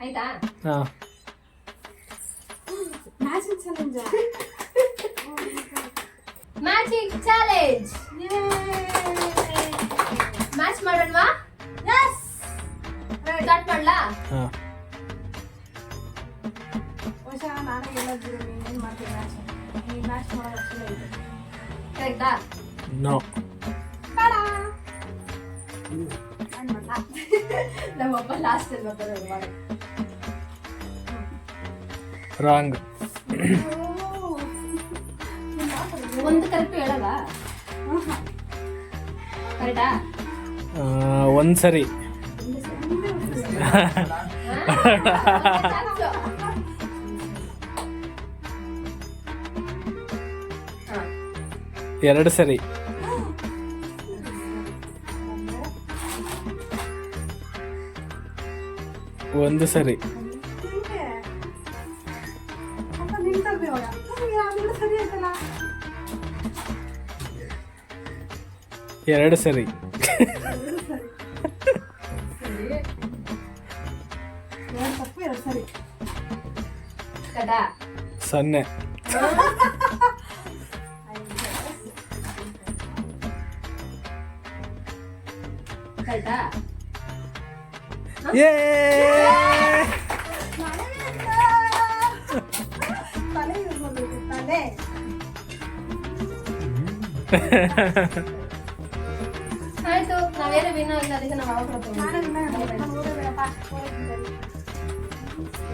ಆಯ್ತಾ? ಹಾಂ matching challenge. Match ಮಾಡೋಣವಾ? Start ಮಾಡ್ಲಾ? ಹಾಂ ನಾನೇ ಹೇಳೋದು ನೀನೇನು ಮಾಡ್ತೀವಿ ಮ್ಯಾಚ್ ಮಾಡೋದು ಕರೆಕ್ಟಾ? ನೋ ನಮ್ಮಪ್ಪ ಲಾಸ್ಟ್ ಅಲ್ಲಿ ಬರ್ತಾರೆ. ರಾಂಗ್. ಒಂದು ಕರೆಕ್ಟ್ ಹೇಳಲ್ಲ. ಕರೆಕ್ಟಾ? ಒಂದು ಸರಿ. ಎರಡು ಸರಿ. ಒಂದು ಸರಿ. ಎರಡು ಸರಿ. ಕರೆಕ್ಟಾ? 0. ಕರೆಕ್ಟಾ? ಯೇ ಆಯ್ತು, ನಾವೇನು ವಿನ್ ಆಗಿಲ್ಲ, ಅದಕ್ಕೆ ನಾವು